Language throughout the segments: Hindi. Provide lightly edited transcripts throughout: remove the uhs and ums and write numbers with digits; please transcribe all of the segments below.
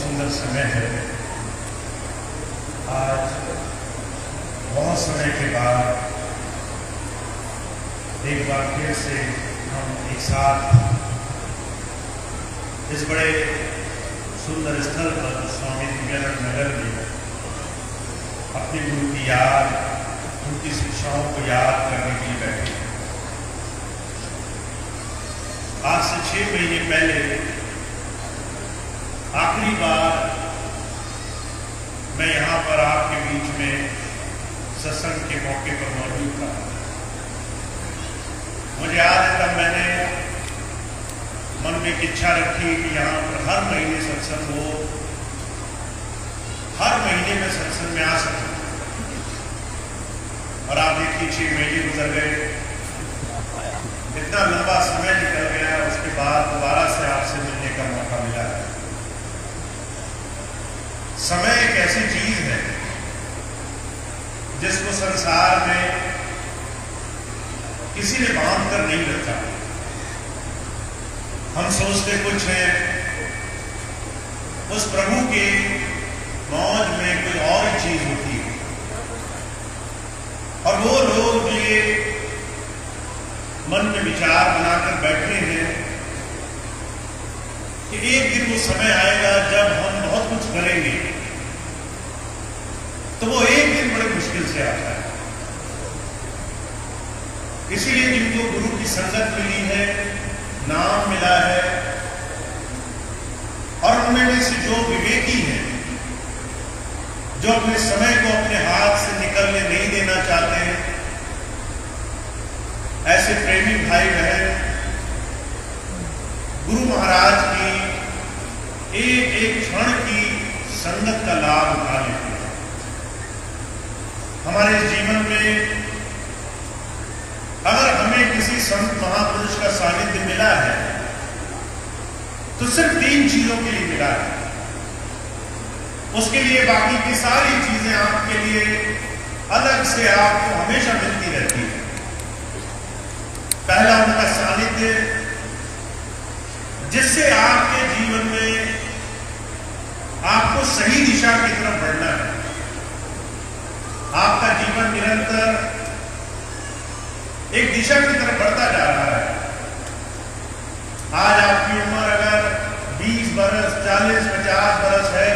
सुंदर समय है। आज बहुत समय के बाद एक बार फिर से हम एक साथ इस बड़े सुंदर स्थल पर स्वामी विवेकानंद नगर में अपने गुरु की याद, उनकी शिक्षाओं को याद करने के लिए बैठे हैं। आज से 6 महीने पहले आखिरी बार मैं यहाँ पर आपके बीच में सत्संग के मौके पर मौजूद था। मुझे याद है तब मैंने मन में एक इच्छा रखी कि यहाँ पर हर महीने सत्संग हो, हर महीने में सत्संग में आ सकूं। और आप देखिए 6 महीने गुजर गए, इतना लंबा समय निकल गया, उसके बाद दोबारा से आपसे मिलने का मौका मिला है। समय एक ऐसी चीज है जिसको संसार में किसी ने बांध कर नहीं रखा। हम सोचते कुछ हैं, उस प्रभु के मौज में कोई और चीज होती है। और वो लोग ये मन में विचार बनाकर बैठे हैं कि एक दिन वो समय आएगा जब हम बहुत कुछ करेंगे, तो वो एक दिन बड़े मुश्किल से आता है। इसीलिए जिनको गुरु की संगत मिली है, नाम मिला है, और उनमें से जो विवेकी हैं, जो अपने समय को अपने हाथ से निकलने नहीं देना चाहते हैं, ऐसे प्रेमी भाई बहन गुरु महाराज की एक एक क्षण की संगत का लाभ उठा लेते हैं। हमारे जीवन में अगर हमें किसी संत महापुरुष का सानिध्य मिला है तो सिर्फ 3 चीजों के लिए मिला है। उसके लिए बाकी की सारी चीजें आपके लिए अलग से आपको हमेशा मिलती रहती है। पहला उनका सानिध्य, जिससे आपके जीवन में आपको सही दिशा की तरफ बढ़ना है। आपका जीवन निरंतर एक दिशा की तरफ बढ़ता जा रहा है। आज आपकी उम्र अगर 20 बरस, 40, 50 बरस है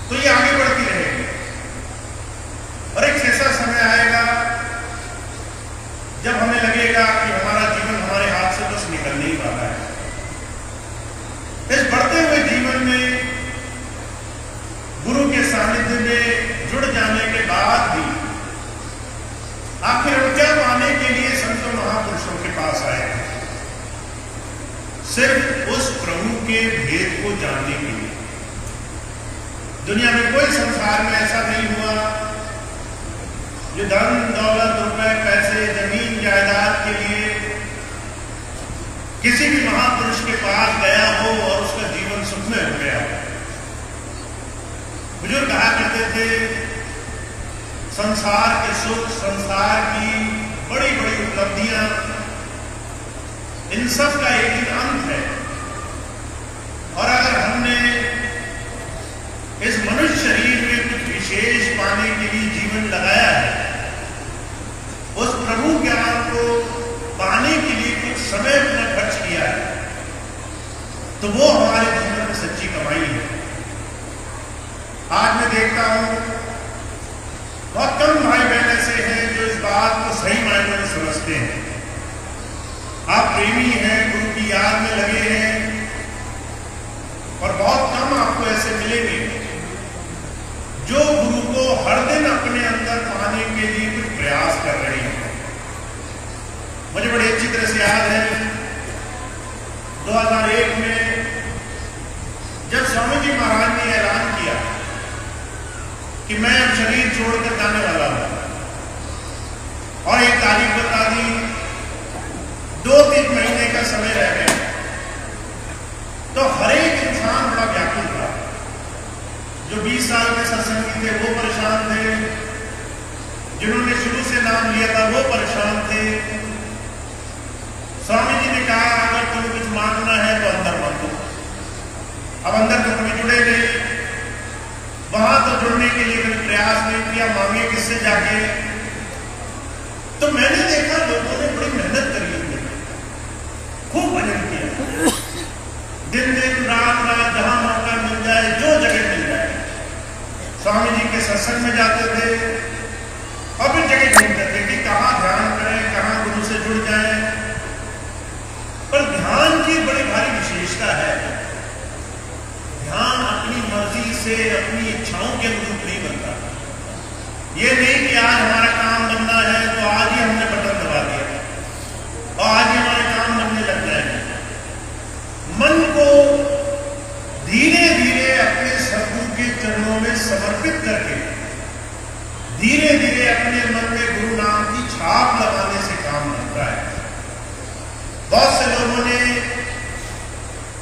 तो ये आगे बढ़ती रहेगी। और एक ऐसा समय आएगा जब हमें लगेगा कि हमारा जीवन हमारे हाथ से बस निकलने ही वाला है। इस बढ़ते हुए जीवन में गुरु के सानिध्य में जुड़ जाने के बाद भी आखिर हम क्या पाने के लिए संतों महापुरुषों के पास आए हैं? सिर्फ उस प्रभु के भेद को जानने के लिए। दुनिया में कोई संसार में ऐसा नहीं हुआ जो धन दौलत, रुपए, पैसे, जमीन, जायदाद के लिए किसी भी महापुरुष के पास गया हो और उसका जीवन सुखमय हो गया हो। बुजुर्ग कहा करते थे, संसार के सुख, संसार की बड़ी बड़ी उपलब्धियां, इन सब का एक दिन अंत है। और अगर हमने इस मनुष्य शरीर में कुछ विशेष पाने के लिए जीवन लगाया है, उस प्रभु ज्ञान को पाने के लिए कुछ समय अपना खर्च किया है, तो वो हमारे जीवन में सच्ची कमाई है। आज मैं देखता हूं बहुत कम भाई बहन ऐसे हैं जो इस बात को सही मायने में समझते हैं। आप प्रेमी हैं, गुरु की याद में लगे हैं, और बहुत कम आपको ऐसे मिलेंगे जो गुरु को हर दिन अपने अंदर पाने के लिए कुछ प्रयास कर रहे हैं। मुझे बड़ी अच्छी तरह से याद है 2001 में जब स्वामी जी महाराज ने ऐलान किया कि मैं अब शरीर छोड़कर जाने वाला हूं, और एक तारीख बता दी, 2-3 महीने का समय रह गया, तो हर एक इंसान बड़ा व्याकुल था। जो 20 साल में सत्संगी थे वो परेशान थे, जिन्होंने शुरू से नाम लिया था वो परेशान थे। स्वामी जी ने कहा, अगर तुम्हें कुछ मांगना है तो अंदर मांगो, अब अंदर तो कभी जुड़े नहीं, वहां तो जुड़ने के लिए कभी प्रयास नहीं किया, मांगे किससे जाके। तो मैंने देखा लोगों ने बड़ी मेहनत करी है, खूब भजन किया, दिन दिन रात रात जहां मौका मिल जाए, जो जगह मिल जाए, स्वामी जी के सत्संग में जाते थे और फिर जगह ढूंढते थे कि कहाँ ध्यान करें, कहाँ गुरु से जुड़ जाए। पर ध्यान की बड़ी भारी विशेषता है, ध्यान अपनी मर्जी से अपनी इच्छाओं के अनुरूप नहीं बनता। ये नहीं कि आज हमारा काम बनना है तो आज ही हमने बटन दबा दिया और आज ही हमारे काम बनने लग जाएंगे। मन को धीरे धीरे अपने सद्गुरु के चरणों में समर्पित करके धीरे धीरे अपने मन में गुरु नाम की छाप लगाने से काम बनता है। बहुत से लोगों ने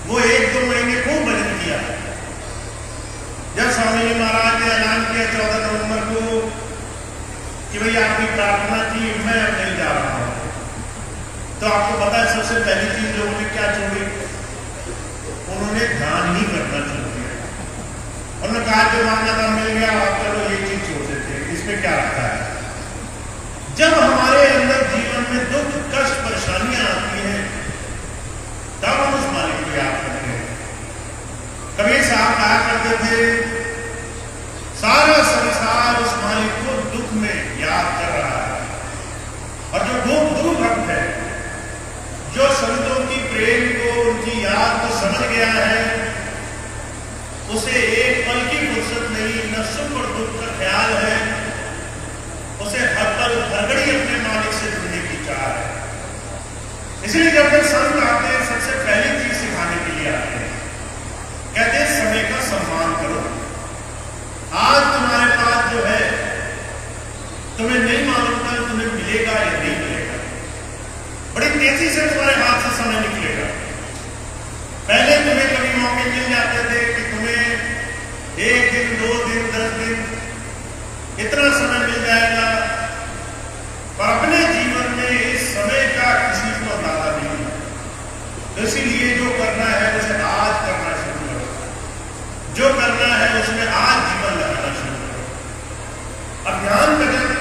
वो 1-2 महीने खूब भजन किया। जब स्वामी जी महाराज ने ऐलान किया 14 नवंबर को कि भाई आपकी प्रार्थना थी, मैं अब नहीं जा रहा हूं, तो आपको पता है सबसे पहली चीज लोगों ने क्या छोड़ी? उन्होंने ध्यान ही करना छोड़ दिया। उन्होंने कहा जो मानना था मिल गया, अब चलो ये चीज छोड़ देते हैं, इसमें क्या रखा है। जब हमारे अंदर जीवन में दुख कष्ट परेशानियां आती हैं तब हम उस मालिक को याद करते हैं। कबीर साहब कहा करते थे सारा संसार उस मालिक को दुख में याद कर रहा है, और जो गुरु भक्त है, जो संतों की प्रेम को उनकी याद को समझ गया है, उसे एक पल की फुर्सत नहीं, न सुख और दुख का ख्याल है, उसे हर पल हर घड़ी अपने मालिक से जुड़ने की चाह है। इसलिए जब वे संत आते हैं सबसे पहली चीज सिखाने के लिए आते हैं, कहते हैं समय का सम्मान करो। आज तुम्हारे पास जो है तुम्हें नहीं मालूम था तुम्हें मिलेगा या नहीं मिलेगा, बड़ी तेजी से तुम्हारे हाथ से समय निकलेगा। पहले तुम्हें कभी मौके मिल जाते थे कि तुम्हें 1 दिन 2 दिन 10 दिन इतना समय मिल जाएगा, पर अपने जीवन में इस समय का किसी को अंदाजा नहीं है। तो इसीलिए जो करना है उसे आज करना शुरू करो, जो करना है उसमें आज जीवन लगाना शुरू करो। अब ध्यान भजन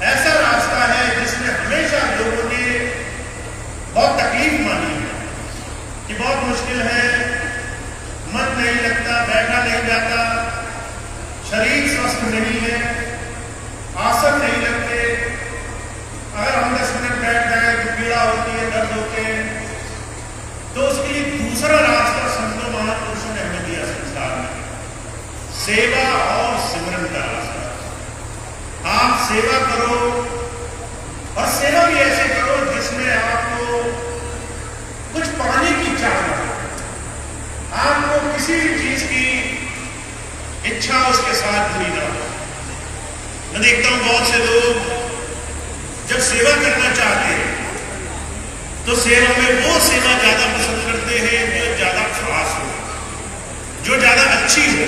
ऐसा रास्ता है जिसमें हमेशा लोगों ने बहुत तकलीफ मानी है कि बहुत मुश्किल है, मन नहीं लगता, बैठा नहीं जाता, शरीर स्वस्थ नहीं है, आसन नहीं लगते, अगर हम 10 मिनट बैठ जाए तो पीड़ा होती है, दर्द होते हैं। तो उसके लिए दूसरा रास्ता संतों महापुरुषों ने हमें दिया संसार में, सेवा और सिमरन का रास्ता। आप सेवा करो, और सेवा भी ऐसे करो जिसमें आपको कुछ पाने की चाह हो, आपको किसी भी चीज की इच्छा उसके साथ जुड़ी ना हो। मैं देखता हूं बहुत से लोग जब सेवा करना चाहते हैं तो सेवा में वो सेवा ज्यादा पसंद करते हैं जो ज्यादा खास हो, जो ज्यादा अच्छी हो,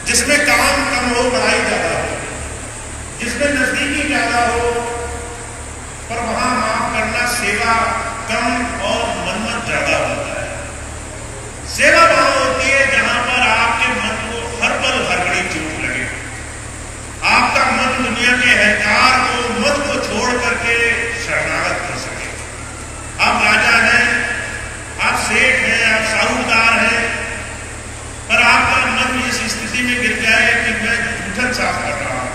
जिसमें काम कम हो पढ़ाई ज्यादा हो, जिसमें नजदीकी ज्यादा हो, पर वहां माफ करना सेवा कम और मनमत ज्यादा होता है। सेवा वहां होती है जहां पर आपके मन को हर पल हर घड़ी चोट लगे, आपका मन दुनिया के अहंकार को मत को छोड़ करके शरणागत कर सके। आप राजा हैं, आप सेठ हैं, आप साहूकार हैं, पर आपका मन इस स्थिति में गिर जाए कि मैं जूठन साफ कर रहा हूं,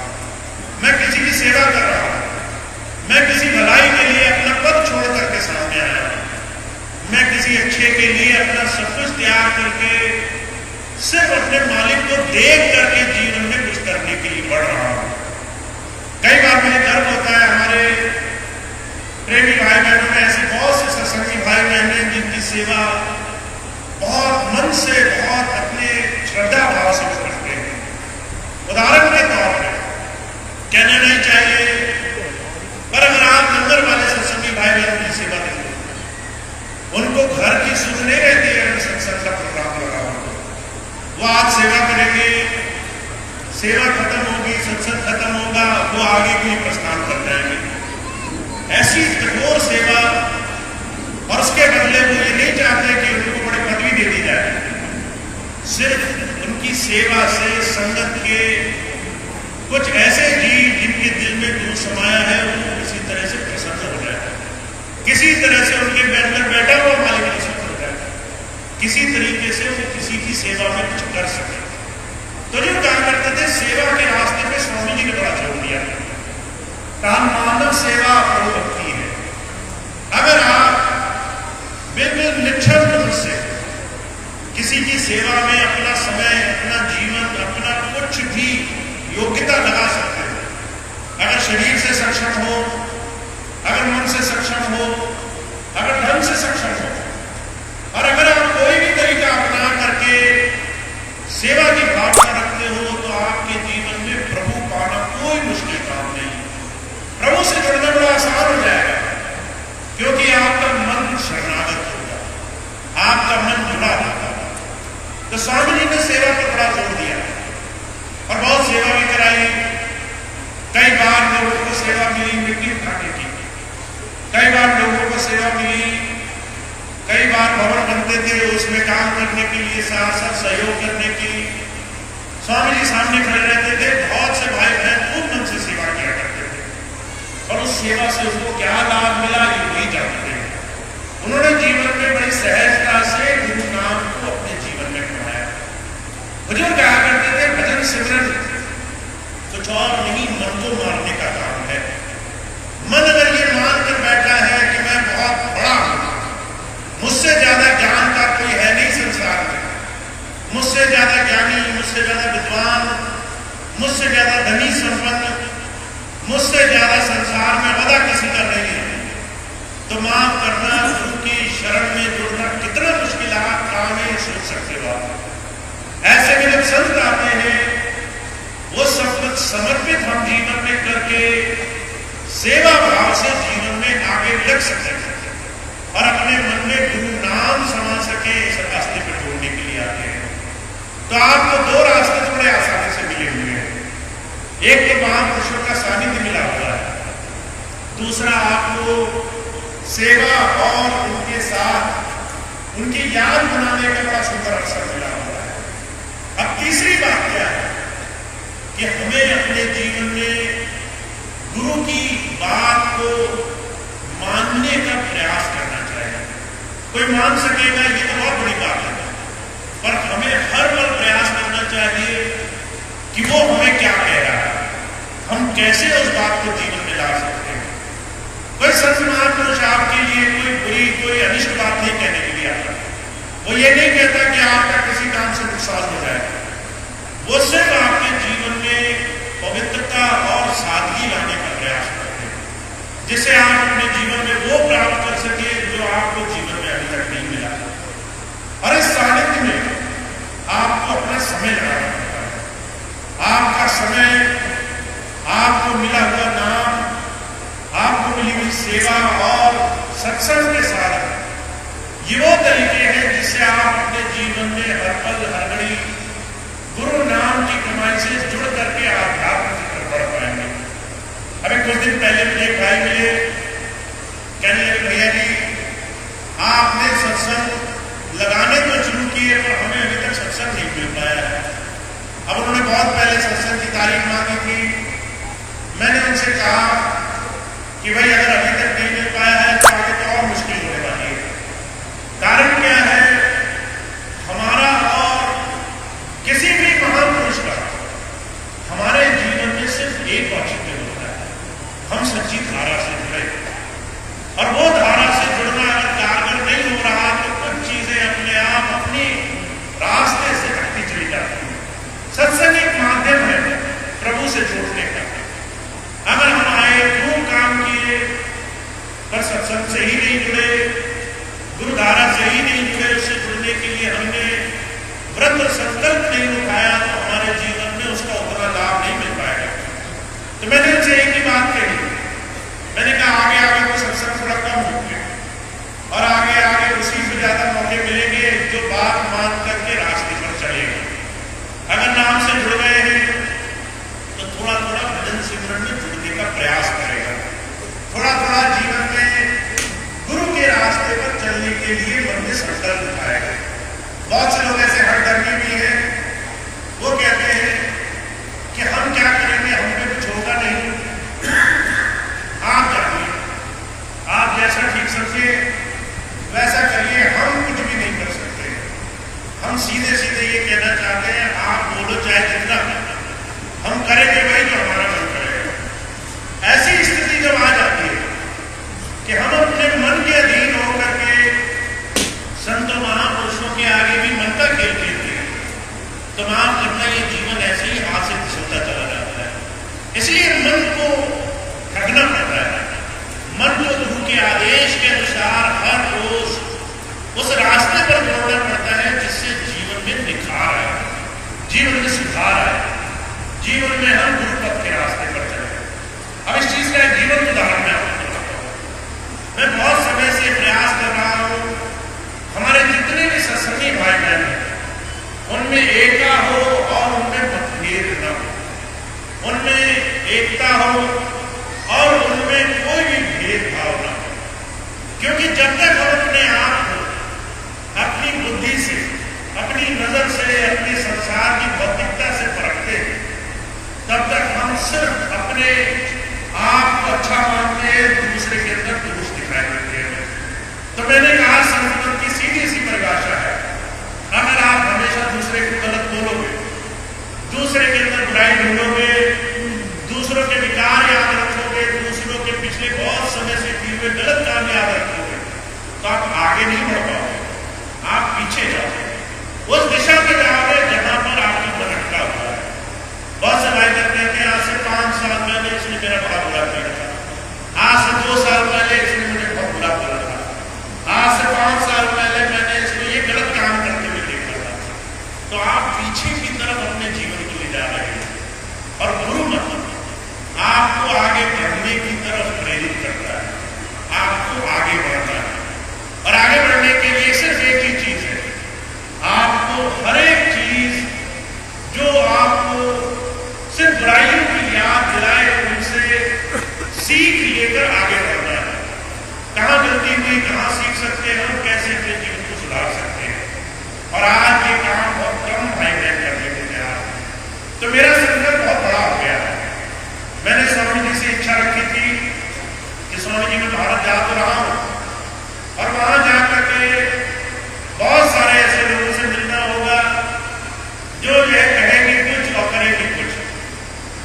मैं किसी की सेवा कर रहा हूं, मैं किसी भलाई के लिए अपना पद छोड़ करके सामने आया हूं, मैं किसी अच्छे के लिए अपना सब कुछ त्याग करके सिर्फ अपने मालिक को देख करके जीवन में कुछ करने के लिए बढ़ रहा हूं। कई बार मुझे गर्व होता है, हमारे प्रेमी भाई बहनों में ऐसे बहुत से सत्संगी भाई बहन हैं जिनकी सेवा बहुत मन से, बहुत अपने श्रद्धा भाव से करते हैं। उदाहरण के तौर पर कहना नहीं चाहिए, पर अगर आप नंबर वाले सत्संगी भाई बहनों की सेवा करें, उनको घर की सुध नहीं रहती है, अगर सत्संग का प्रोग्राम लगा हो, वो आज सेवा करेंगे, सेवा खत्म होगी, सत्संग खत्म होगा, वो आगे के लिए प्रस्थान कर जाएंगे। ऐसी कठोर सेवा, और उसके बदले वो ये नहीं चाहते कि उनको बड़ी पदवी दे दी जाए, सेवा से, संगत के कुछ ऐसे जीव जिनके दिल में गुरु समाया है, वो किसी तरह से प्रसन्न हो जाए, किसी तरह से उनके बैठकर बैठा हुआ मालिक प्रसन्न हो जाए, किसी तरीके से वो किसी की सेवा में कुछ कर सके। तो जो क्या करते थे, सेवा के रास्ते पे स्वामी जी ने बड़ा जोर दिया, कहा मानव सेवा प्रभुभक्ति है। अगर आप बिल्कुल निश्चल मन से किसी की सेवा में अपना समय, अपना जीवन, अपना कुछ भी योग्यता लगा सकते हैं, अगर शरीर से सक्षम हो, अगर मन से सक्षम हो, अगर धन से सक्षम हो, और अगर आप कोई भी तरीका अपना करके सेवा की भावना रखते हो, तो आपके जीवन में प्रभु पाना कोई मुश्किल काम नहीं। प्रभु से जुड़ना बड़ा आसान हो जाएगा, क्योंकि आपका मन शरणागत होगा, आपका मन जुड़ा होगा। तो स्वामी जी ने सेवा पर बड़ा जोर दिया और बहुत सेवा भी कराई। कई बार लोगों को सेवा मिली मिट्टी उठाने की, कई बार लोगों को सेवा मिली, कई बार भवन बनते थे उसमें काम करने के लिए साथ सहयोग करने की। स्वामी जी सामने खड़े रहते थे, बहुत से भाई बहन खूब मन से सेवा किया करते थे, और उस सेवा से उनको क्या लाभ मिला ये वही जानते हैं। उन्होंने जीवन में बड़ी सहजता से गुरु नाम को अपने जीवन में अपनाया। हुजूर कहा करते थे, भजन सिमरन कुछ और नहीं, मन को मारने का काम है। मन अगर ये मानकर बैठा है कि मैं बहुत बड़ा हूं, मुझसे ज्यादा ज्ञान का कोई है नहीं संसार में, मुझसे ज्यादा ज्ञानी, मुझसे ज्यादा विद्वान, मुझसे ज्यादा धनी संपन्न, मुझसे ज्यादा संसार में वदा किसी का नहीं है, तो माफ करना, गुरु की शरण में जुड़ना कितना मुश्किल काम है, सोच सकते हो आप। ऐसे में जब संत आते हैं, वो सब कुछ समर्पित हम जीवन में करके सेवा भाव से जीवन में आगे लग सकते हैं और अपने मन में गुरु नाम समा सके, इस रास्ते पर जोड़ने के लिए आते हैं। तो आपको दो रास्ते थोड़े आसानी से मिले हुए हैं। एक तो महापुरुषों का सानिध्य मिला हुआ है, दूसरा आपको सेवा और उनके साथ उनकी याद बनाने का बड़ा सुंदर अवसर मिला हुआ है। अब तीसरी बात क्या है कि हमें अपने जीवन में गुरु की बात को मानने का प्रयास करना चाहिए। कोई मान सकेगा ये तो बहुत बड़ी बात है, पर हमें हर पल प्रयास करना चाहिए कि वो हमें क्या कह रहा है, हम कैसे उस बात को जीवन में ला सकते हैं। कोई संत महापुरुष आपके लिए कोई बुरी, कोई अनिष्ट बात नहीं कहने के लिए आता, वो ये नहीं कहता कि आपका किसी काम से नुकसान हो जाए, वो सिर्फ आपके जीवन में पवित्रता और सादगी लाने का प्रयास करते हैं, जिससे आप अपने जीवन में वो प्राप्त कर सके जो आपको जीवन में अभी तक नहीं मिला। और इस सानिध्य में आपको अपना समय लगाना पड़ता है। आपका समय, आपको मिला हुआ नाम, आपको मिली हुई सेवा और सत्संग के साथ ये वो तरीके हैं जिससे आप अपने जीवन में हर पल हर घड़ी गुरु नाम की कमाई से जुड़ करके आध्यात्म की तरफ बढ़ पाएंगे। अभी कुछ दिन पहले मुझे एक भाई मिले, कहने लगे भैया जी आपने सत्संग लगाने तो शुरू किए पर हमें अभी तक सत्संग नहीं मिल पाया है। अब उन्होंने बहुत पहले सत्संग की तारीख मांगी थी। मैंने उनसे कहा कि भाई अगर अभी तक नहीं मिल पाया है तो आगे तो और मुश्किल होने वाली है। कारण क्या है, हमारा और किसी भी महापुरुष का हमारे जीवन में सिर्फ एक औचित्य होता है, हम सच्ची धारा से जुड़े, और वो धारा से जुड़ना अगर कारगर नहीं हो रहा तो कुछ चीजें अपने आप अपनी रास्ते से हटती चली जाती हैं। सत्संग एक माध्यम है प्रभु से जोड़ने का। अगर हम आए खूब काम किए पर सत्संग से ही नहीं जुड़े, गुरुधारा से ही नहीं जुड़े, उससे जुड़ने के लिए हमने व्रत संकल्प नहीं उठाया तो हमारे जीवन में उसका उतना लाभ नहीं मिल पाएगा। तो मैंने उनसे एक ही बात कही, मैंने कहा आगे आगे वो सत्संग थोड़ा कम होंगे और आगे आगे उसी से ज्यादा मौके मिलेंगे जो बात मान करके रास्ते पर चलेगा। अगर नाम से जुड़ गए हैं तो थोड़ा थोड़ा भजन सिमरन में जुड़ने का प्रयास करेगा, थोड़ा थोड़ा जीवन में गुरु के रास्ते पर चलने के लिए मन में संकल्प उठाएगा। बहुत से लोग ऐसे हठधर्मी भी हैं, सीधे सीधे ये कहना चाहते हैं, आप बोलो चाहे जितना, हम करेंगे वही जो हमारा मन करेगा। ऐसी स्थिति जब आ जाती है कि हम अपने मन के अधीन होकर के संतों महापुरुषों के आगे भी मन का खेल खेलते हैं, तो माफ करना ये जीवन ऐसे ही हाथ से फिसलता चला जाता है। इसलिए मन को ठगना पड़ता है। मन को गुरु के आदेश के अनुसार हर रोज उस रास्ते पर दौड़ना पड़ता है जिससे जीवन में निखार आए, जीवन में सुधार आए, जीवन में हम गुरु पथ के रास्ते पर चले। अब इस चीज का जीवन उदाहरण मैं आपको बताता हूं। मैं बहुत समय से प्रयास कर रहा हूं, हमारे जितने भी सत्संगी भाई बहन हैं उनमें एकता हो और उनमें मतभेद न हो, उनमें एकता हो और उनमें कोई भी भेदभाव न हो। क्योंकि जब तक हम अपने आप को अपनी बुद्धि से, अपनी नजर से, अपने संसार की भौतिकता से परखते हैं, तब तक हम सिर्फ अपने आप को अच्छा मानते हैं, दूसरे के अंदर दोष दिखाई देते हैं। तो मैंने कहा संस्कृत की सीधी सी परिभाषा है, अगर आप हमेशा दूसरे को गलत बोलोगे, दूसरे के अंदर बुराई ढूंढोगे, दूसरों के विकार याद रखोगे, दूसरों के पिछले बहुत समय से किए हुए गलत काम याद रखोगे, तो आप आगे नहीं बढ़ पाओगे, आप पीछे जाओगे, उस दिशा में जाओगे जहां पर आपकी मन अटका हुआ है। बहुत से भाई कहते हैं कि आज से 5 साल पहले इसने मेरा बड़ा बुरा किया था, आज से 2 साल पहले इसने मुझे बहुत बुरा बोला था, आज से 5 साल पहले मैंने इसको ये गलत काम करते हुए देखा था। तो आप पीछे की तरफ अपने जीवन को ले जा रहे हैं, और गुरु मतलब आपको आगे बढ़ने की तरफ प्रेरित करता है, आपको आगे बढ़ना है। और आगे बढ़ने के लिए सिर्फ एक ही चीज है, आपको हर एक चीज जो आपको सिर्फ बुराइयों की याद दिलाए उनसे सीख लेकर आगे बढ़ना है। कहां गलती हुई, कहां सीख सकते हैं हम, कैसे अपने जीवन को सुधार सकते हैं। और आज ये काम बहुत कम भाई बहन करने को तैयार है। तो मेरा संकल्प बहुत बड़ा हो गया है। मैंने स्वामी जी से इच्छा रखी थी कि स्वामी जी, मैं भारत जा तो रहा हूं और वहां जाकर के बहुत सारे ऐसे लोगों से मिलना होगा जो यह कहेंगे कुछ और करेंगे कुछ।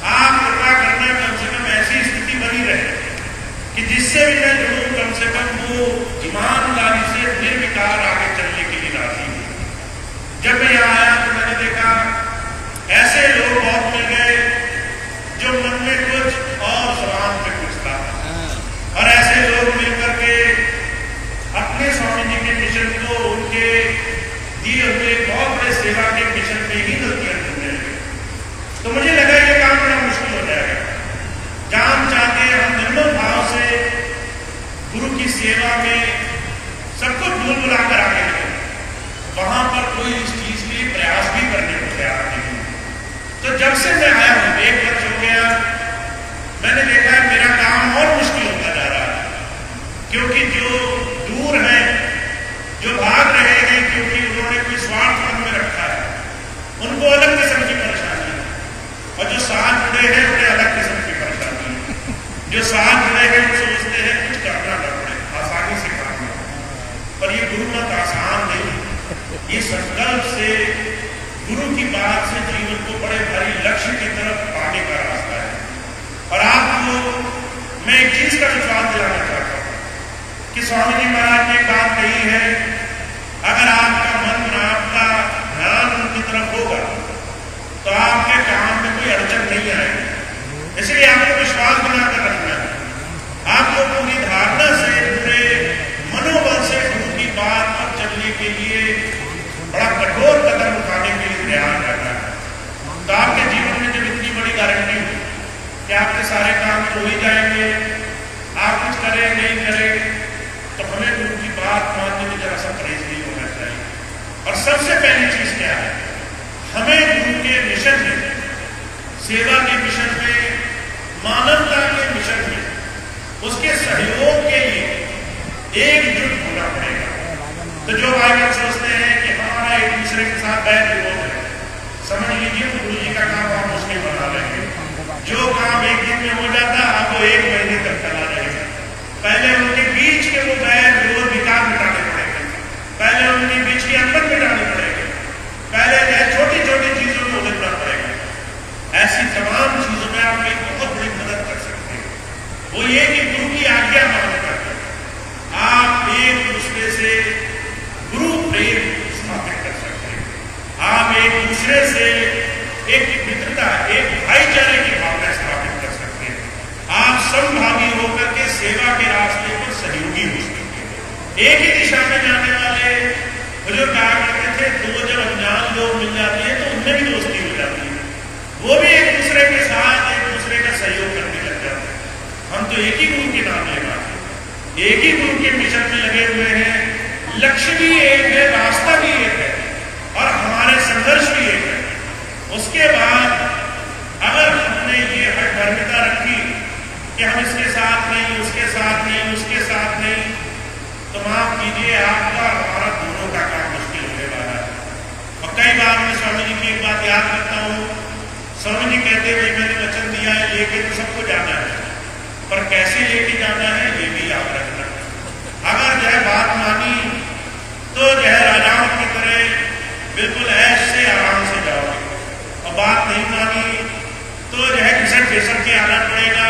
आप कृपा करना कम से कम ऐसी स्थिति बनी रहे कि जिससे भी मैं जुड़ूं, कम से कम वो ईमानदारी से निर्विकार आगे चलने के लिए राजी हूं। जब मैं यहाँ आया तो मैंने देखा ऐसे लोग बहुत मिल गए जो मन में कुछ और जबान पे कुछ था, और ऐसे लोग मिलकर के अपने स्वामी जी के मिशन को, उनके दिए हुए बहुत बड़े सेवा के मिशन में ही गलतियां ढूंढने लगे। तो मुझे लगा ये काम बड़ा मुश्किल हो जाएगा। जान चाहते हम निर्मल भाव से गुरु की सेवा में सब कुछ भूल भुलाकर आगे लगे, वहां पर कोई इस चीज के लिए प्रयास भी करने को तैयार नहीं। तो जब से मैं आया हूं, 1 वर्ष हो गया, मैंने देखा मेरा काम और मुश्किल होता जा रहा है। क्योंकि जो दूर हैं, जो भाग रहे हैं क्योंकि उन्होंने कोई स्वार्थ मन में रखा है, उनको अलग किस्म की परेशानी है, और जो साथ जुड़े हैं उन्हें अलग किस्म की परेशानी है। जो साथ जुड़े हैं वो सोचते हैं कुछ करना न पड़े, आसानी से करना। पर ये गुरु मत आसान नहीं, ये संकल्प से, गुरु की बात से जीवन को बड़े भारी लक्ष्य की तरफ पाने का रास्ता है। और आपको मैं एक चीज का विश्वास दिलाना चाहता हूं कि स्वामी जी महाराज ने एक बात कही है, अगर आपका मन, आपका ध्यान उनकी तरफ होगा तो आपके काम में कोई अड़चन नहीं आएगी। इसलिए आपको विश्वास बनाकर रखना है, आपको पूरी धारणा से, पूरे मनोबल से गुरु की बात पर चलने के लिए बड़ा कठोर कदम उठाने के लिए तैयार करना है। तो आपके जीवन में जब इतनी बड़ी गारंटी हो कि आपके सारे काम हो ही जाएंगे, आप कुछ करें नहीं करें, तो हमें गुरु की बात मानने में जरा सा परहेज नहीं होना चाहिए। और सबसे पहली चीज क्या है, हमें गुरु के मिशन में, सेवा के मिशन में, मानवता के मिशन में, उसके सहयोग के लिए एकजुट होना पड़ेगा। तो जो भाई बहन सोचते हैं कि हमारा एक दूसरे के साथ बैठ विरोध है, समझ लीजिए गुरु जी का काम हम मुश्किल बना लेंगे। जो काम एक दिन में हो जाता है अब वो 1 महीने तक चला रहेगा। पहले उनके बीच के वो बैर विरोध विकार मिटाने पड़ेंगे, पहले उनके बीच के अंतर मिटाने पड़ेंगे, से गुरु प्रेम स्थापित कर सकते हैं। आप एक दूसरे से एक मित्रता, एक भाईचारे की भावना स्थापित कर सकते हैं। आप समभागी होकर के सेवा के रास्ते पर सहयोगी हो सकते हैं। एक ही दिशा में जाने वाले बुजुर्ग कहा करते थे, दो जब अनजान लोग मिल जाती है तो उनमें भी दोस्ती हो जाती है, वो भी एक दूसरे के साथ एक दूसरे का सहयोग करने लग जाते हैं। हम तो एक ही गुरु के नाम लेना है, एक ही गुरु के मिशन में लगे हुए हैं, लक्ष्य भी एक है, रास्ता भी एक है और हमारे संघर्ष भी एक है। उसके बाद अगर हमने ये हठधर्मिता रखी कि हम इसके साथ नहीं, उसके साथ नहीं, उसके साथ नहीं, तो माफ कीजिए, आपका और हमारा दोनों का काम मुश्किल होने वाला है। और कई बार मैं स्वामी जी की एक बात याद करता हूँ, स्वामी जी कहते हुए मैंने वचन दिया है लेके तो सबको जाना है, पर कैसे लेके जाना है ये भी याद रखना। अगर जो है बात मानी तो जो है राजाओं की तरह बिल्कुल ऐसे आराम से जाओगे, और बात नहीं मानी तो जो है घिसट फिसट के आना पड़ेगा,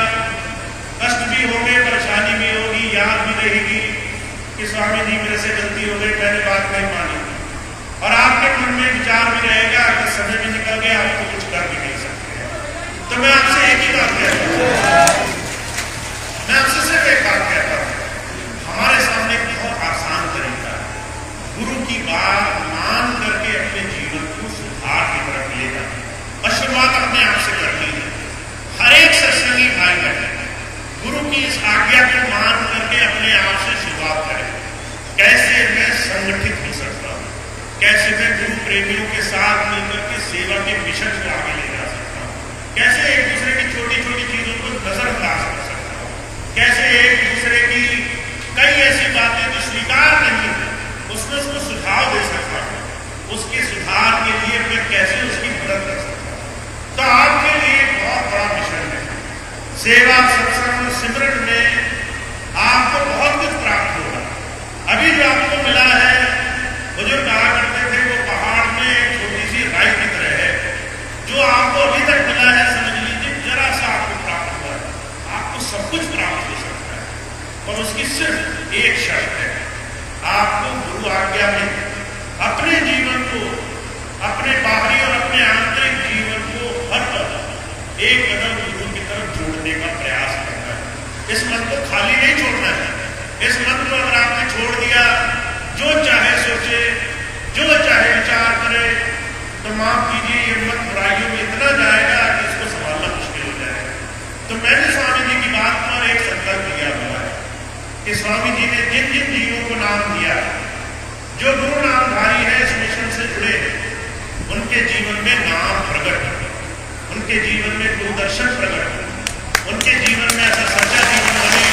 कष्ट भी होंगे, परेशानी भी होगी, याद भी रहेगी कि स्वामी जी मेरे से गलती हो गई, मैंने बात नहीं मानी, और आपके मन में विचार भी रहेगा कि समय भी निकल गया, आप तो कुछ कर भी नहीं सकते। तो मैं आपसे एक ही बात कहता हूँ, मैं आपसे सिर्फ एक बात कहता हूँ, हमारे सामने एक बहुत आसान तरीका है, गुरु की बात मान करके अपने जीवन को सुधार की तरफ ले जाना, और शुरुआत अपने आप से करनी है। हर एक सत्संगी भाई बहन गुरु की इस आज्ञा को मान करके अपने आप से शुरुआत करें। कैसे मैं संगठित हो सकता हूँ, कैसे मैं गुरु प्रेमियों के साथ मिलकर के सेवा के मिशन को आगे ले जा सकता हूँ, कैसे एक दूसरे की छोटी छोटी चीजों को नजरअंदाज कर सकता हूँ, कैसे एक दूसरे की कई ऐसी बातें जो स्वीकार नहीं है उसमें उसको सुझाव दे सकता हूँ, उसके सुधार के लिए मैं कैसे उसकी मदद कर सकता हूँ। तो आपके लिए बहुत बड़ा मिशन है। सेवा, सत्संग, सिमरन में आपको बहुत कुछ प्राप्त होगा। अभी जो आपको मिला है, वो जो कहा करते थे वो पहाड़ में एक छोटी सी राई की तरह है, जो आपको अभी तक मिला है समझ लीजिए जरा सा आपको प्राप्त हुआ है। आपको सब कुछ प्राप्त हो सकता है, और उसकी सिर्फ एक शर्त है, आपको गुरु आज्ञा में अपने जीवन को, अपने बाहरी और अपने आंतरिक जीवन को हर पल एक कदम गुरु की तरफ जोड़ने का प्रयास करना है। इस मन को खाली नहीं छोड़ना है। इस मन को अगर आपने छोड़ दिया, जो चाहे सोचे, जो चाहे विचार करे, तो माफ कीजिए ये मन बुराइयों में इतना जाएगा कि इसको संभालना मुश्किल हो जाएगा। तो मैंने स्वामी जी की बात पर एक संकल्प लिया हुआ है कि स्वामी जी ने जिन जिन जीवों को नाम दिया, जो गुरु नामधारी है, इस मिशन से जुड़े, उनके जीवन में नाम प्रकट, उनके जीवन में गुरु दर्शन प्रकट, उनके जीवन में ऐसा सच्चा जीवन बने।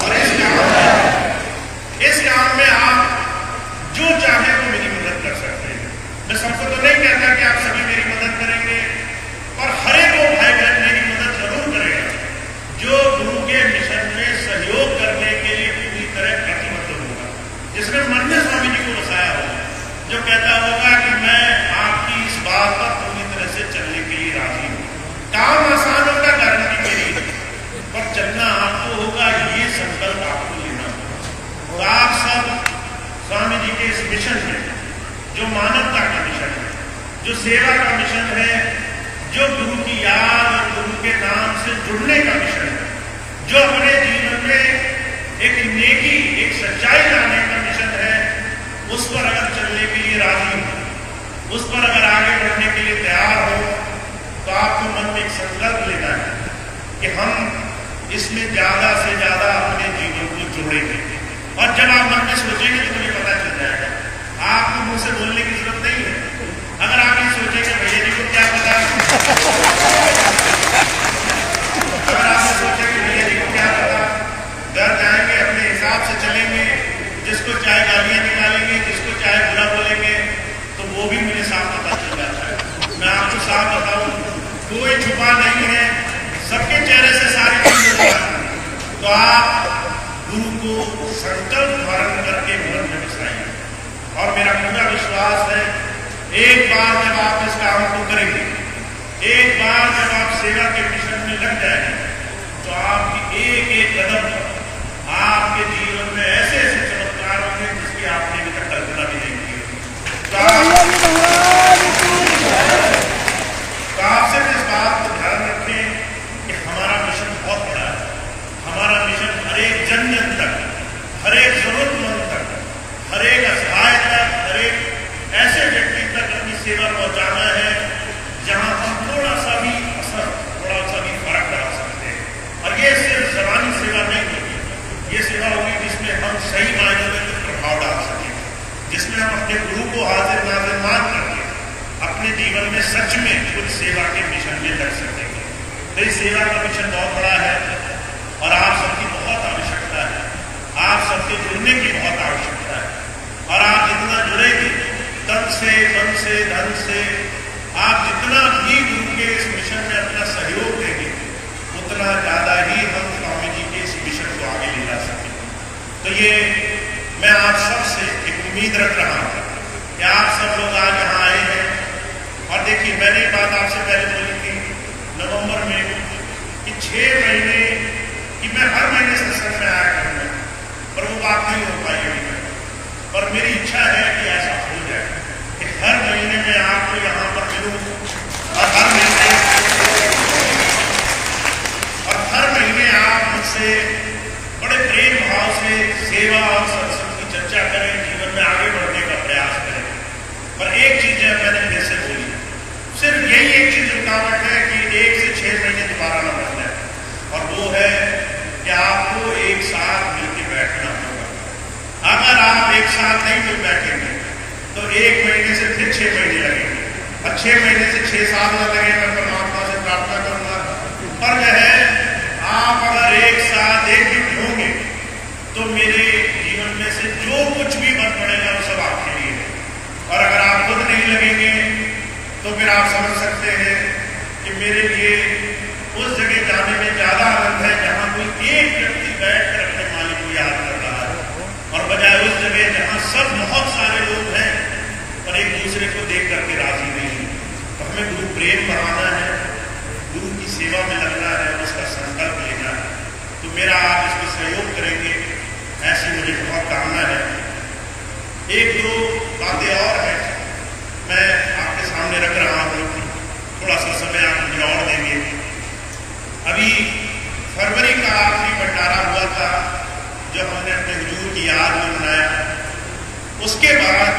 और इस काम में आप जो चाहे वो मेरी मदद कर सकते हैं। मैं सबको तो नहीं कहता कि आप सभी मेरी मदद करेंगे, और हर एक वो भाई बहन मेरी मदद जरूर करेगा जो गुरु के मिशन में सहयोग करने के लिए पूरी तरह प्रतिबद्ध होगा, जिसने मन में स्वामी जी को बसाया होगा, जो कहता होगा कि मैं आपकी इस बात पर पूरी तरह से चलने के लिए राजी हूँ। काम आसान होगा, गारंटी मेरी है, पर चलना आपको होगा, ये संकल्प आपको लेना होगा। तो आप सब स्वामी जी के इस मिशन में, जो मानवता का मिशन है, जो सेवा का मिशन है, जो गुरु की याद और गुरु के नाम से जुड़ने का मिशन है, जो अपने जीवन में एक नेकी, एक सच्चाई लाने का मिशन है, उस पर अगर चलने के लिए राजी हो, उस पर अगर आगे बढ़ने के लिए तैयार हो, तो आपको मन में एक संकल्प लेना है कि हम इसमें ज्यादा से ज्यादा अपने जीवन को जोड़ेंगे। और जब आप मन में सोचेंगे तो मुझे पता चल जाएगा, आपको मुंह से बोलने की जरूरत नहीं है। अगर आप ये सोचेंगे भैया जी को क्या पता, अगर आप ये सोचेंगे भैया जी को क्या पता, डर जाएंगे, अपने हिसाब से चलेंगे, जिसको चाहे गालियां निकालेंगे, जिसको चाहे बुरा बोलेंगे, तो वो भी मुझे साफ पता चल जाता है। मैं आपको साफ बताऊं, कोई छुपा नहीं है, सबके चेहरे से सारी चीजें। तो आप गुरु को संकल्प धारण करके मन में बसाइए, और मेरा पूरा विश्वास है एक बार जब आप इस काम को करेंगे, एक बार जब आप सेवा के मिशन में लग जाएंगे, तो आपकी एक एक कदम आप सही मायनों में कुछ प्रभाव डाल सकें, जिसमें हम अपने गुरु को हाजिर नाजिर मान करके अपने जीवन में सच में कुछ सेवा के मिशन में लग सकेंगे। तो इस सेवा का मिशन बहुत बड़ा है और आप सबकी बहुत आवश्यकता है, आप सबके जुड़ने की बहुत आवश्यकता है। और आप जितना जुड़ेंगे तन से मन से धन से, आप जितना भी गुरु के इस मिशन में अपना सहयोग देंगे उतना ज़्यादा ही हम स्वामी जी के इस मिशन को आगे ले जा सकेंगे। तो ये मैं आप सब से एक उम्मीद रख रहा हूँ कि आप सब लोग आज यहाँ आए हैं। और देखिए, मैंने बात आपसे पहले बोली थी नवंबर में कि 6 महीने कि मैं हर महीने सत्संग में आया करूँगा, पर वो बात नहीं हो पाई अभी। पर मेरी इच्छा है कि ऐसा हो जाए कि हर महीने में आपको यहाँ पर मिलूँ और हर महीने आप मुझसे बड़े प्रेम भाव से सेवा और सत्संग की चर्चा करें, जीवन में आगे बढ़ने का प्रयास करें। पर एक चीज है, मैंने फिर से बोली, सिर्फ यही एक चीज रुकावट है कि 1 से 6 महीने दोबारा न बढ़ जाए, और वो है कि आपको एक साथ मिलकर बैठना होगा। अगर आप एक साथ नहीं मिल बैठेंगे तो 1 महीने से फिर 6 महीने लगेंगे, और 6 महीने से 6 साल न लगे। मैं परमात्मा से प्रार्थना करूंगा। पर यह है, आप अगर एक साथ एकजुट होंगे तो मेरे जीवन में से जो कुछ भी बन पड़ेगा वो सब आपके लिए है। और अगर आप खुद नहीं लगेंगे तो फिर आप समझ सकते हैं कि मेरे लिए उस जगह जाने में ज्यादा आनंद है जहां कोई एक व्यक्ति बैठकर अपने मालिक को याद कर रहा है, और बजाय उस जगह जहां सब बहुत सारे लोग हैं और एक दूसरे को देख करके राजी नहीं है। तो हमें गुरु प्रेम बढ़ाना है, गुरु की सेवा में लगना है, उसका संकल्प लेना है। तो मेरा आप इसमें सहयोग करेंगे ऐसी मुझे बहुत कामना है। 1-2 बातें और हैं मैं आपके सामने रख रहा हूँ, थोड़ा सा समय आप मुझे और देंगे। अभी फरवरी का आखिरी भंडारा हुआ था जो हमने अपने हुजूर की याद में मनाया। उसके बाद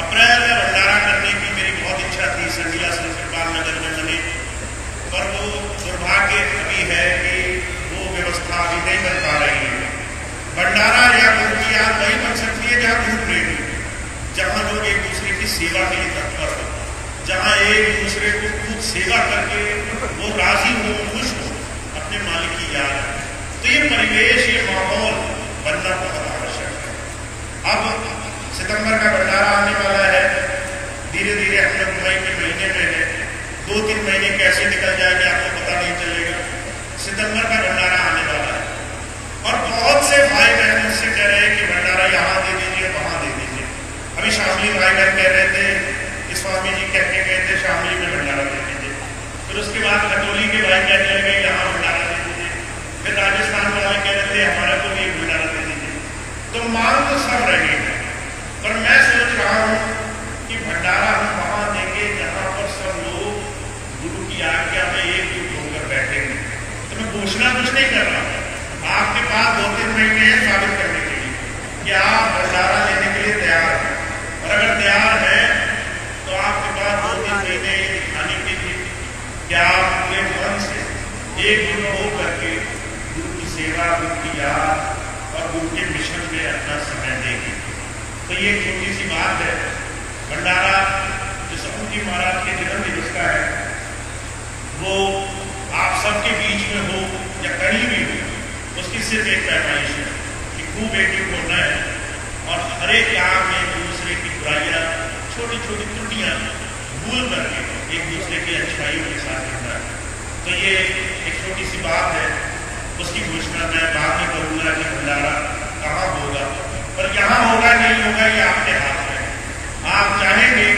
अप्रैल में भंडारा करने की मेरी बहुत इच्छा थी, संडीला संस्कृतपाल नगर में बने, पर वो दुर्भाग्य अभी है कि वो व्यवस्था अभी नहीं बन पा रही है। भंडारा या गुरु की याद वही बन सकती है जहाँ गुरु प्रेम, जहाँ लोग एक दूसरे की सेवा के लिए तत्पर हो, जहाँ एक दूसरे को खूब सेवा करके वो राजी हो, खुश हो अपने मालिक की याद। तो ये परिवेश, ये माहौल बनना बहुत आवश्यक है। अब सितंबर का भंडारा आने वाला है, धीरे धीरे हम लोग मई के महीने में है, 2-3 महीने कैसे निकल जाएंगे आपको पता नहीं चलेगा। सितंबर का भंडारा आने वाला है और बहुत से भाई बहन मुझसे कह रहे हैं कि भंडारा यहाँ दे दीजिए, वहाँ दे दीजिए। अभी शामली भाई बहन कह रहे थे कि स्वामी जी कह के गए थे शामली में भंडारा दे दीजिए, फिर उसके बाद खटोली के भाई कहने लगे यहाँ भंडारा दे दीजिए, फिर राजस्थान वाले कह रहे थे हमारा को भी भंडारा दे दीजिए। तो मांग तो सब रहे हैं, पर मैं सोच रहा हूँ कि भंडारा हम वहाँ देंगे जहाँ पर सब लोग गुरु की आज्ञा में एकजुट होकर बैठेंगे। तो मैं घोषणा कुछ नहीं कर रहा हूँ, आपके पास 2-3 महीने हैं साबित करने के लिए कि आप भंडारा लेने के लिए तैयार हैं, और अगर तैयार है तो आपके पास 2-3 महीने दिखाने के लिए कि आप पूरे मन से एकजुट होकर के गुरु की सेवा, गुरु की याद और गुरु के मिशन में अपना समय देंगे। तो ये छोटी सी बात है। भंडारा जो सपूत जी महाराज के जन्म दिवस का है, वो आप सबके बीच में हो या कहीं भी हो, उसकी सिर्फ एक पैमाइश है कि खूब एकजुट होना है और हर एक काम में एक दूसरे की बुराइयाँ, छोटी छोटी त्रुटियाँ भूल करके एक दूसरे की अच्छाइयों के साथ रहना है। तो ये एक छोटी सी बात है, उसकी घोषणा मैं बाद में करूँगा कि भंडारा कहाँ होगा, पर यहाँ होगा नहीं होगा ये आपके हाथ में। आप चाहेंगे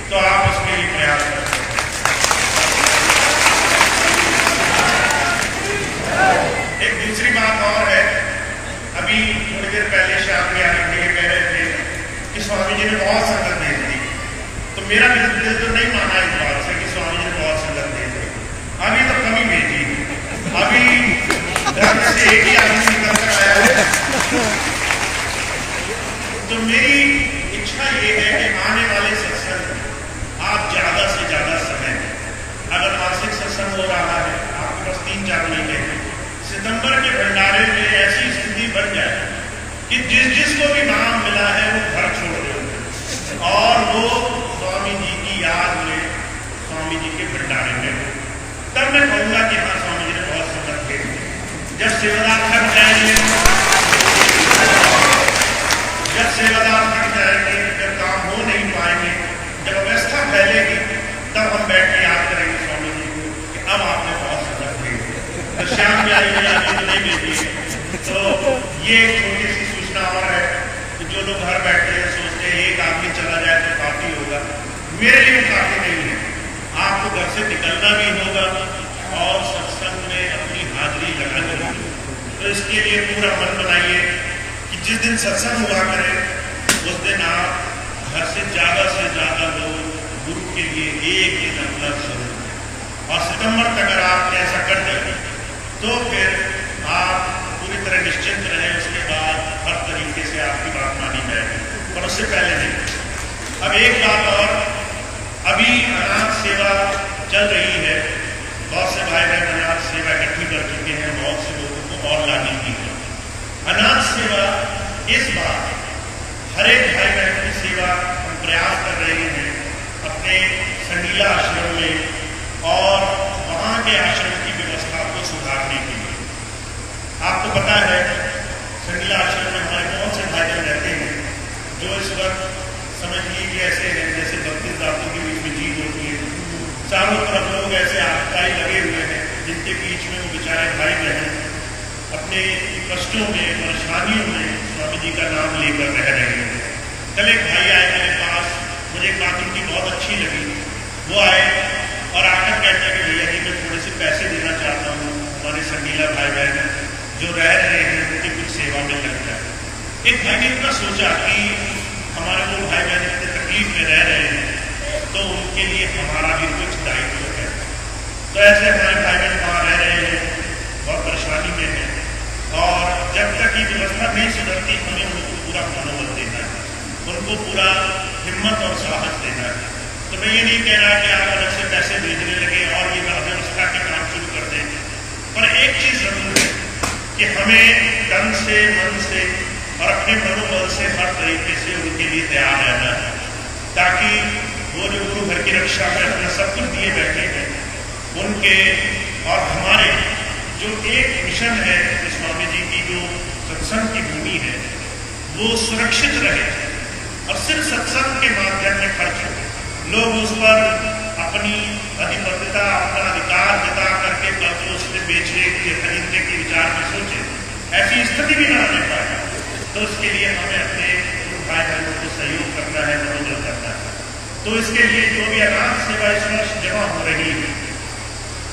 तो आप उसके लिए प्रयास कर सकते हैं। एक दूसरी बात और है, अभी थोड़ी देर पहले शाम में आने के लिए कह रहे थे कि स्वामी जी ने बहुत संगत दे दी, तो मेरा दिल तो नहीं माना इस बात से कि स्वामी जी ने बहुत संगत दे दी। अभी तो कमी भेजी, अभी घर से एक ही आदमी निकल कर आया है। तो मेरी इच्छा ये है कि आने वाले सत्संग आप ज्यादा से ज्यादा समय, अगर मासिक सत्संग हो रहा है आपके पास 3-4 महीने हैं, सितंबर के भंडारे में ऐसी स्थिति बन जाए कि जिसको भी नाम मिला है वो घर छोड़ दे और वो स्वामी जी की याद में स्वामी जी के भंडारे में, तब मैं कहूँगा कि हाँ स्वामी जी ने बहुत समझ थे। जब सेवादार थक जाएंगे, जब काम हो नहीं पाएंगे, जब अवस्था फैलेगी, तब हम बैठ के याद करेंगे स्वामी जी को कि अब आपने बहुत समझ थे। तो श्याम प्यारी तो नहीं मिलती है। तो ये एक छोटी सी सूचना और है कि जो लोग घर बैठे हैं सोचते हैं एक आदमी चला जाए तो काफी होगा, मेरे लिए काफी नहीं है। आपको घर से निकलना भी होगा और सत्संग में अपनी हाजिरी लगानी होगी। तो इसके लिए पूरा मन बनाइए कि जिस दिन सत्संग हुआ करे उस दिन आप घर से ज्यादा लोग गुरु के लिए एक दिन अपना शुरू, और सितंबर तक अगर आपने ऐसा कर दिया तो फिर आप पूरी तरह निश्चिंत रहे। उसके बाद हर तरीके से आपकी बात मानी जाएगी, पर उससे पहले नहीं। अब एक बात और, अभी अनाथ सेवा चल रही है, बहुत से भाई बहन अनाथ सेवा इकट्ठी कर चुके हैं, बहुत से लोगों को और लाने की है। अनाथ सेवा इस बार हर एक भाई बहन की सेवा हम प्रयास कर रहे हैं अपने संगीला आश्रम में और वहाँ के आश्रम की व्यवस्था को सुधारने के लिए। आपको पता है संगीला आश्रम में हमारे बहुत से भाई बहन रहते हैं जो इस वक्त समझ लीजिए ऐसे हैं जैसे 32 दांतों के बीच में जीत होती है। चारों तरफ लोग ऐसे आपदाई लगे हुए हैं जिनके बीच में वो बेचारे भाई बहन अपने कष्टों में, परेशानियों में स्वामी जी का नाम लेकर रह रहे हैं। कल एक भाई आए मेरे पास, मुझे एक बात उनकी बहुत अच्छी लगी। वो आए और आकर कहते हैं कि भैया जी मैं थोड़े से पैसे देना चाहता हूँ, हमारे संगीला भाई बहन जो रह रहे हैं उनकी कुछ सेवा में लग जाए। एक भाई ने इतना सोचा कि हमारे वो भाई बहन इतने तकलीफ में रह रहे हैं तो उनके लिए हमारा भी कुछ दायित्व है। तो ऐसे हमारे भाई बहन वहाँ रह रहे हैं, बहुत परेशानी में है, और जब तक ये व्यवस्था नहीं सुधरती हमें उनको पूरा मनोबल देना है, उनको पूरा हिम्मत और साहस देना है। तो मैं ये नहीं कह रहा कि आप अलग से पैसे भेजने लगे और ये व्यवस्था के काम शुरू कर दें, पर एक चीज जरूर है कि हमें तन से, मन से और अपने मनोबल से हर तरीके से उनके लिए तैयार रहना है, ताकि वो जो गुरु घर की रक्षा में अपना सब कुछ दिए बैठे हैं उनके और हमारे जो एक मिशन है स्वामी जी की जो सत्संग की भूमि है वो सुरक्षित रहे, और सिर्फ सत्संग के माध्यम में खर्च हो, लोग उस पर अपनी अधिपत्यता, अपना अधिकार जता करके कल को उसमें बेचने के, खरीदने के विचार में सोचे, ऐसी स्थिति भी ना आने पाए। तो उसके लिए हमें अपने भाई बहनों को सहयोग करना है, मनोबल करना है। तो इसके लिए जो भी अनाथ सेवा इस वर्ष जमा हो रही है,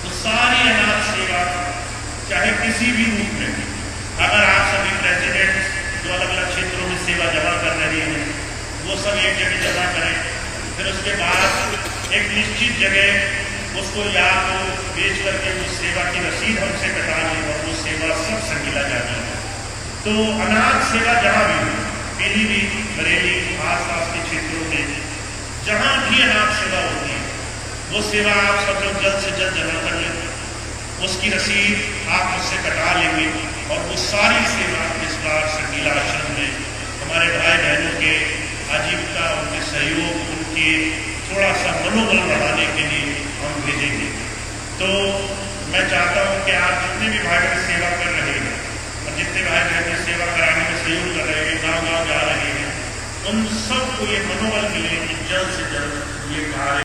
तो सारी अनाथ सेवा चाहे किसी भी रूप में, अगर आप सभी प्रेसिडेंट जो अलग अलग क्षेत्रों में सेवा जमा कर रहे हैं वो सब एक जगह जमा करें, फिर उसके बाद एक निश्चित जगह उसको या तो बेच करके उस सेवा की रसीद हमसे कटा लें और वो सेवा सब संगीला जाती है। तो अनाथ सेवा जहाँ भी हो, पीलीभीत, बरेली, आसपास के क्षेत्रों में जहाँ भी अनाथ सेवा होती है वो सेवा आप सब लोग जल्द से जल्द जमा कर लें, उसकी रसीद आप मुझसे कटा लेंगे, और वो सारी सेवा इस बार संगीला आश्रम में हमारे भाई बहनों के आजीविका, उनके सहयोग, उनके थोड़ा सा मनोबल बढ़ाने के लिए हम भेजेंगे। तो मैं चाहता हूँ कि आप जितने भी भाई बहन सेवा कर रहे हैं और जितने भाई बहन सेवा कराने में सहयोग कर रहे हैं, गाँव गाँव जा रहे हैं, उन सबको ये मनोबल मिले कि जल्द से जल्द ये कार्य